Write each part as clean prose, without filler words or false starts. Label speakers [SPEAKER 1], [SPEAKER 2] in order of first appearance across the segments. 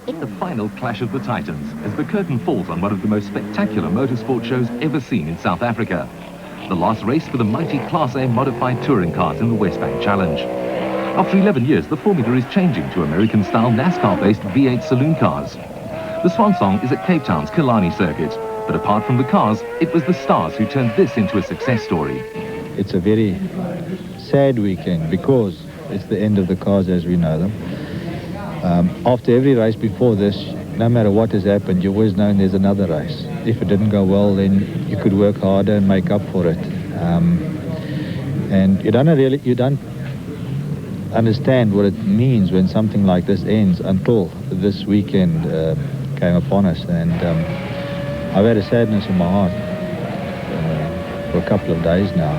[SPEAKER 1] The final clash of the Titans as the curtain falls on one of the most spectacular motorsport shows ever seen in South Africa. The last race for the mighty Class A modified touring cars in the Wesbank Challenge. After 11 years, the formula is changing to American-style NASCAR-based V8 saloon cars. The swan song is at Cape Town's Killarney circuit, but apart from the cars, it was the stars who turned this into a success story.
[SPEAKER 2] It's a very sad weekend because it's the end of the cars as we know them. After every race before this, no matter what has happened, you always know there's another race. If it didn't go well, then you could work harder and make up for it. And you don't understand what it means when something like this ends until this weekend came upon us. And I've had a sadness in my heart for a couple of days now.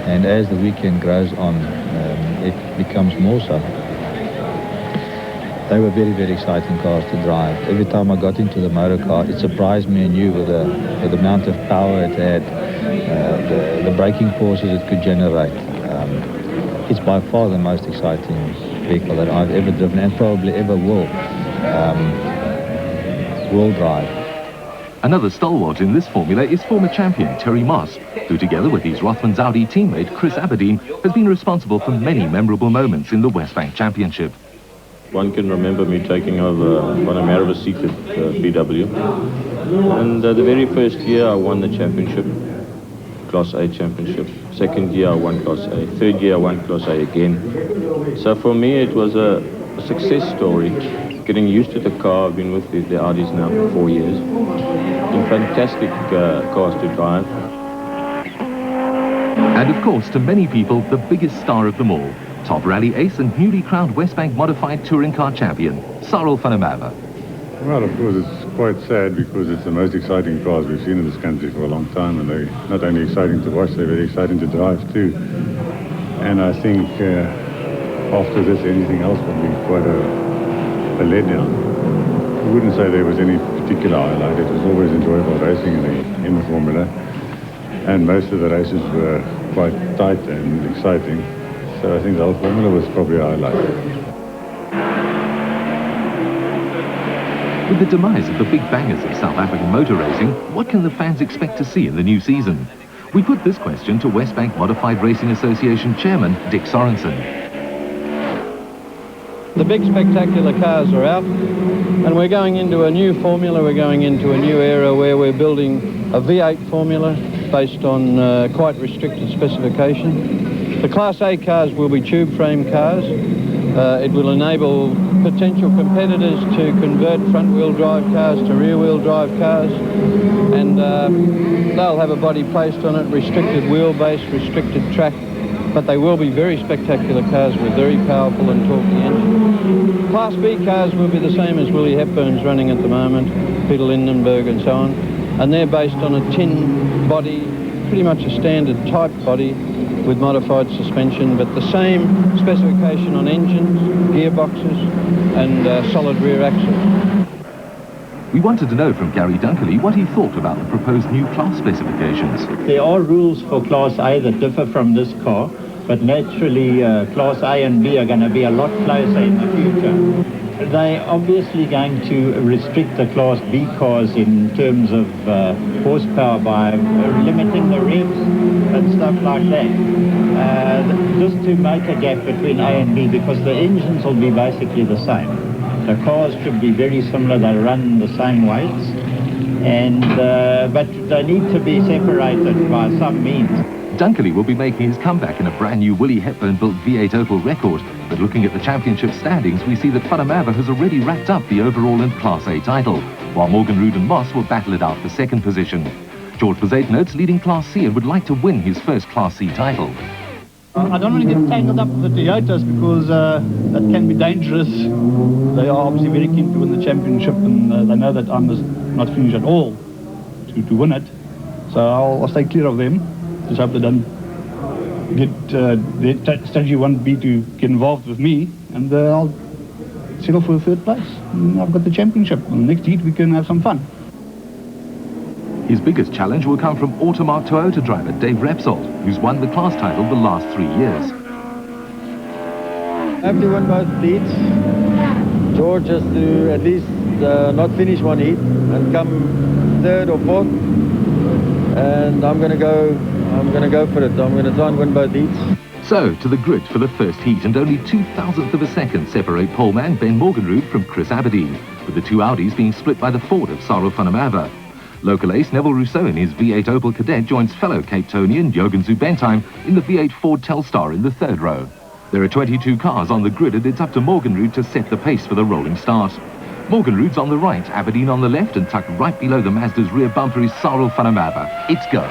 [SPEAKER 2] And as the weekend grows on, it becomes more so. They were very, very exciting cars to drive. Every time I got into the motor car, it surprised me anew with the amount of power it had, the braking forces it could generate. It's by far the most exciting vehicle that I've ever driven and probably ever will drive.
[SPEAKER 1] Another stalwart in this formula is former champion Terry Moss, who together with his Rothmans Audi teammate Chris Aberdein has been responsible for many memorable moments in the Wesbank Championship.
[SPEAKER 3] One can remember me taking over Panamera seat at VW, and the very first year I won the championship, Class A championship. Second year I won Class A. Third year I won Class A again. So for me it was a success story. Getting used to the car. I've been with the Audis now for 4 years. Been fantastic cars to drive.
[SPEAKER 1] And of course, to many people, the biggest star of them all. Top rally ace and newly crowned Wesbank modified touring car champion, Cyril van der Merwe.
[SPEAKER 4] Well, of course, it's quite sad because it's the most exciting cars we've seen in this country for a long time, and they're not only exciting to watch, they're very exciting to drive too. And I think after this, anything else will be quite a letdown. I wouldn't say there was any particular highlight. It was always enjoyable racing in the formula, and most of the races were quite tight and exciting. So I think the whole formula was probably a highlight.
[SPEAKER 1] With the demise of the big bangers of South African motor racing, what can the fans expect to see in the new season? We put this question to Wesbank Modified Racing Association Chairman Dick Sorensen.
[SPEAKER 5] The big spectacular cars are out, and we're going into a new formula. We're going into a new era where we're building a V8 formula based on quite restricted specification. The Class A cars will be tube frame cars. It will enable potential competitors to convert front-wheel drive cars to rear-wheel drive cars, and they'll have a body placed on it, restricted wheelbase, restricted track, but they will be very spectacular cars with very powerful and torquey engines. Class B cars will be the same as Willie Hepburn's running at the moment, Peter Lindenberg and so on, and they're based on a tin body, pretty much a standard type body with modified suspension, but the same specification on engines, gearboxes and solid rear axles.
[SPEAKER 1] We wanted to know from Gary Dunkley what he thought about the proposed new class specifications.
[SPEAKER 6] There are rules for Class A that differ from this car, but naturally Class A and B are going to be a lot closer in the future. They're obviously going to restrict the Class B cars in terms of horsepower by limiting the revs and stuff like that. Just to make a gap between A and B, because the engines will be basically the same. The cars should be very similar, they run the same weights, and but they need to be separated by some means.
[SPEAKER 1] Dunkley will be making his comeback in a brand new Willie Hepburn-built V8 Opel record, but looking at the championship standings, we see that van der Merwe has already racked up the overall and Class A title, while Morgenrood and Moss will battle it out for second position. George Bazate notes leading Class C and would like to win his first Class C title.
[SPEAKER 7] I don't want to get tangled up with the Toyotas because that can be dangerous. They are obviously very keen to win the championship, and they know that I must not finish at all to win it. So I'll stay clear of them. Just hope they don't get, their strategy won't be to get involved with me, and I'll settle for the third place. And I've got the championship. And next heat we can have some fun.
[SPEAKER 1] His biggest challenge will come from Automark Toyota driver Dave Repsold, who's won the class title the last 3 years.
[SPEAKER 5] I have to win both fleets. George has to at least not finish one heat and come third or fourth. And I'm going to go for it. I'm going to try and win both heats.
[SPEAKER 1] So, to the grid for the first heat, and only 0.02 of a second separate poleman Ben Morgenrood from Chris Aberdein, with the two Audis being split by the Ford of Sarel van der Merwe. Local ace Neville Rousseau in his V8 Opel Kadett joins fellow Cape Townian Jürgen Zubentime in the V8 Ford Telstar in the third row. There are 22 cars on the grid, and it's up to Morgenrood to set the pace for the rolling start. Morgenrood's on the right, Aberdein on the left, and tucked right below the Mazda's rear bumper is Sarel van der Merwe. It's go.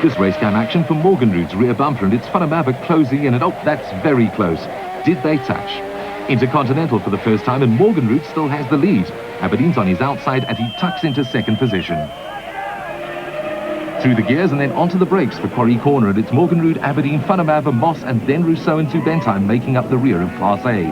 [SPEAKER 1] This race cam action for Morgenrood's rear bumper, and it's van der Merwe closing in, and oh, that's very close. Did they touch? Intercontinental for the first time, and Morgenrood still has the lead. Aberdeen's on his outside, and he tucks into second position. Through the gears and then onto the brakes for Quarry Corner, and it's Morgenrood, Aberdein, van der Merwe, Moss, and then Rousseau and Zubentime making up the rear of Class A.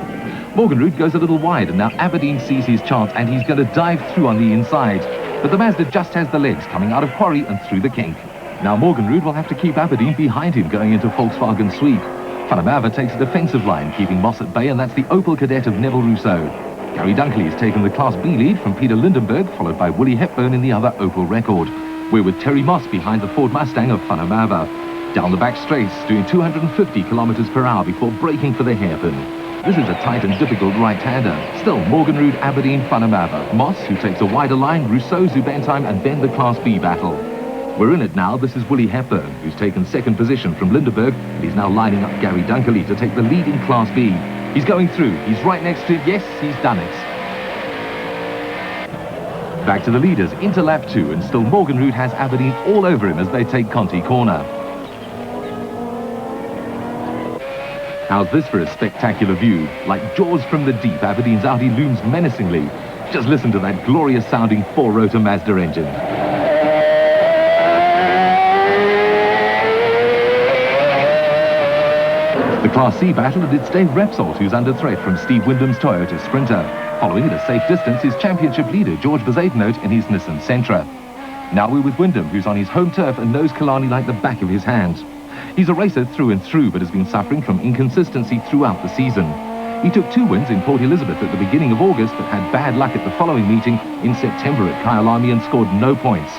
[SPEAKER 1] Morgenrood goes a little wide, and now Aberdein sees his chance, and he's going to dive through on the inside. But the Mazda just has the legs coming out of Quarry and through the kink. Now Morgenrood will have to keep Aberdein behind him going into Volkswagen sweep. Van der Merwe takes a defensive line, keeping Moss at bay, and that's the Opel Kadett of Neville Rousseau. Gary Dunkley has taken the Class B lead from Peter Lindenberg, followed by Willie Hepburn in the other Opel Record. We're with Terry Moss behind the Ford Mustang of Van der Merwe. Down the back straights, doing 250 kilometers per hour before braking for the hairpin. This is a tight and difficult right-hander. Still, Morgenrood, Aberdein, van der Merwe. Moss, who takes a wider line, Rousseau, Zubentime, and then the Class B battle. We're in it now. This is Willie Hepburn, who's taken second position from Lindenberg, and he's now lining up Gary Dunkley to take the lead in Class B. He's going through. He's right next to it. Yes, he's done it. Back to the leaders into lap 2, and still Morgenrood has Aberdein all over him as they take Conti Corner. How's this for a spectacular view? Like Jaws from the deep, Aberdeen's Audi looms menacingly. Just listen to that glorious sounding 4-rotor Mazda engine. The Class C battle, and it's Dave Repsold who's under threat from Steve Wyndham's Toyota Sprinter. Following at a safe distance is championship leader George Bezuidenhout in his Nissan Sentra. Now we're with Wyndham, who's on his home turf and knows Killarney like the back of his hand. He's a racer through and through, but has been suffering from inconsistency throughout the season. He took 2 wins in Port Elizabeth at the beginning of August, but had bad luck at the following meeting in September at Killarney and scored no points.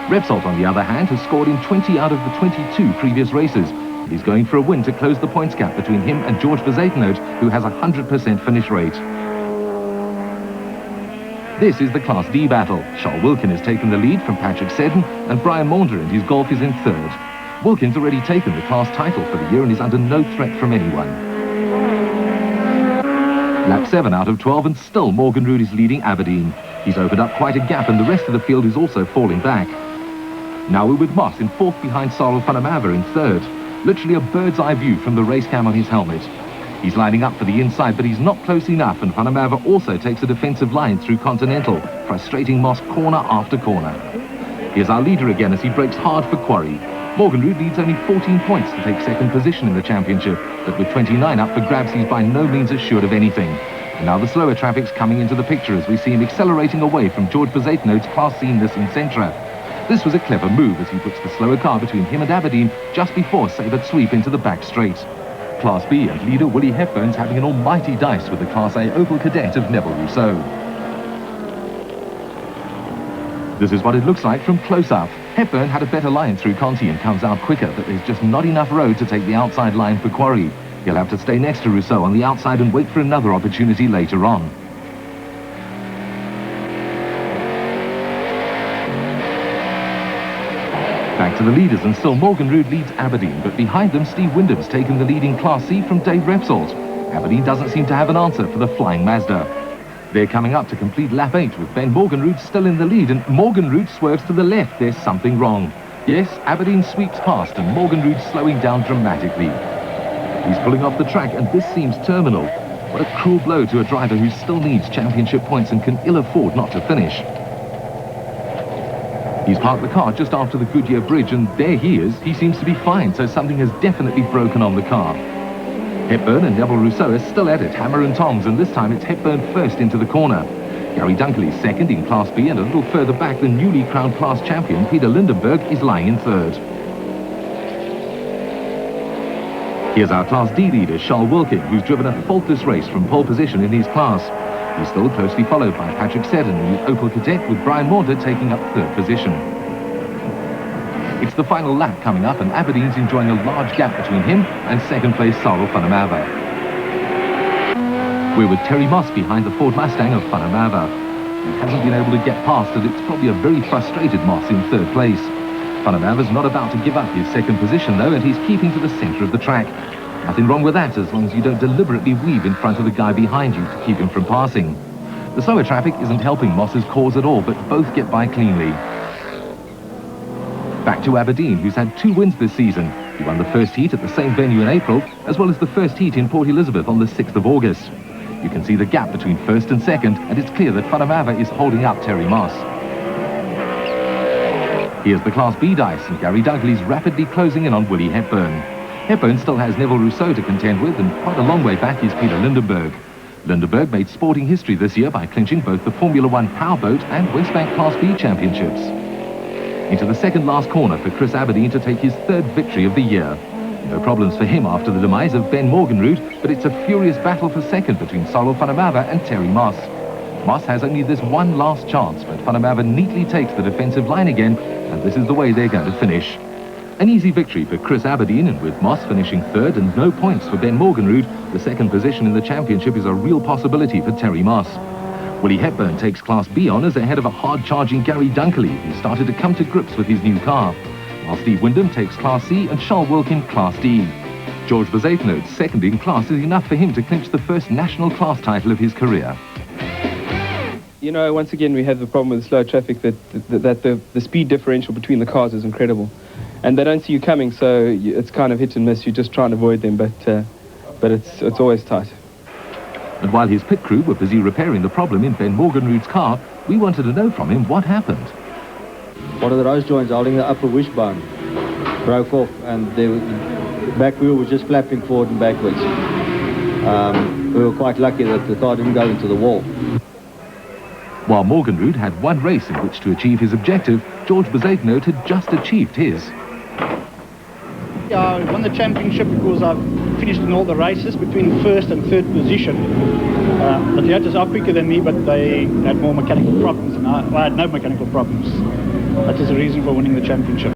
[SPEAKER 1] Repsold, on the other hand, has scored in 20 out of the 22 previous races. He's going for a win to close the points gap between him and George Bezuidenhout, who has a 100% finish rate. This is the Class D battle. Charles Wilkin has taken the lead from Patrick Seddon, and Brian Maunder and his Golf is in third. Wilkin's already taken the class title for the year and is under no threat from anyone. Lap 7 out of 12, and still Morgenrood is leading Aberdein. He's opened up quite a gap, and the rest of the field is also falling back. Now we're with Moss in fourth behind Sarel van der Merwe in third. Literally a bird's eye view from the race cam on his helmet. He's lining up for the inside, but he's not close enough, and van der Merwe also takes a defensive line through Continental, frustrating Moss corner after corner. Here's our leader again as he brakes hard for Quarry. Morgenrood leads only 14 points to take second position in the championship, but with 29 up for grabs, he's by no means assured of anything. And now the slower traffic's coming into the picture as we see him accelerating away from George Bezuidenhout's Class C Nissan Sentra. This was a clever move as he puts the slower car between him and Aberdein just before Sabert sweep into the back straight. Class B and leader Willie Hepburn's having an almighty dice with the Class A Opel Kadett of Neville Rousseau. This is what it looks like from close up. Hepburn had a better line through Conti and comes out quicker, but there's just not enough road to take the outside line for Quarry. He'll have to stay next to Rousseau on the outside and wait for another opportunity later on. Back to the leaders, and still Morgenrood leads Aberdein, but behind them Steve Wyndham's taken the lead in Class C from Dave Repsold. Aberdein doesn't seem to have an answer for the flying Mazda. They're coming up to complete lap 8 with Ben Morgenrood still in the lead, and Morgenrood swerves to the left. There's something wrong. Yes, Aberdein sweeps past and Morgenrood slowing down dramatically. He's pulling off the track, and this seems terminal. What a cruel blow to a driver who still needs championship points and can ill afford not to finish. He's parked the car just after the Goodyear Bridge, and there he is. He seems to be fine, so something has definitely broken on the car. Hepburn and Neville Rousseau are still at it, hammer and tongs, and this time it's Hepburn first into the corner. Gary Dunkley second in Class B, and a little further back the newly crowned class champion Peter Lindenberg is lying in third. Here's our Class D leader Charles Wilkin, who's driven a faultless race from pole position in his class. He's still closely followed by Patrick Seddon in the Opel Cadet, with Brian Maunter taking up third position. It's the final lap coming up, and Aberdein enjoying a large gap between him and second place Salo van der Merwe. We're with Terry Moss behind the Ford Mustang of van der Merwe. He hasn't been able to get past it. It's probably a very frustrated Moss in third place. Van der Merwe's not about to give up his second position though, and he's keeping to the centre of the track. Nothing wrong with that, as long as you don't deliberately weave in front of the guy behind you to keep him from passing. The slower traffic isn't helping Moss's cause at all, but both get by cleanly. Back to Aberdein, who's had 2 wins this season. He won the first heat at the same venue in April, as well as the first heat in Port Elizabeth on the 6th of August. You can see the gap between first and second, and it's clear that Van der Merwe is holding up Terry Moss. Here's the Class B dice, and Gary Dunkley's rapidly closing in on Willie Hepburn. Hepburn still has Neville Rousseau to contend with, and quite a long way back is Peter Lindenberg. Lindenberg made sporting history this year by clinching both the Formula 1 Powerboat and Wesbank Class B championships. Into the second last corner for Chris Aberdein to take his 3rd victory of the year. No problems for him after the demise of Ben Morgenrood, but it's a furious battle for second between Salo van der Merwe and Terry Moss. Moss has only this one last chance, but van der Merwe neatly takes the defensive line again, and this is the way they're going to finish. An easy victory for Chris Aberdein, and with Moss finishing 3rd and no points for Ben Morgenrood, the 2nd position in the championship is a real possibility for Terry Moss. Willie Hepburn takes Class B honours ahead of a hard-charging Gary Dunkley, who started to come to grips with his new car, while Steve Wyndham takes Class C and Charles Wilkin Class D. George Bezuidenhout's second in class is enough for him to clinch the first national class title of his career.
[SPEAKER 8] You know, once again we have the problem with slow traffic that the speed differential between the cars is incredible. And they don't see you coming, so it's kind of hit and miss. You just try and avoid them, but it's always tight.
[SPEAKER 1] And while his pit crew were busy repairing the problem in Ben Morgenrood's car, we wanted to know from him what happened.
[SPEAKER 2] One of the rose joints holding the upper wishbone broke off, and the back wheel was just flapping forward and backwards. We were quite lucky that the car didn't go into the wall.
[SPEAKER 1] While Morgenrood had 1 race in which to achieve his objective, George Bezuidenhout had just achieved his.
[SPEAKER 7] Yeah, I won the championship because I've finished in all the races between 1st and 3rd position. The Toyotas are quicker than me, but they had more mechanical problems, and I had no mechanical problems. That is the reason for winning the championship.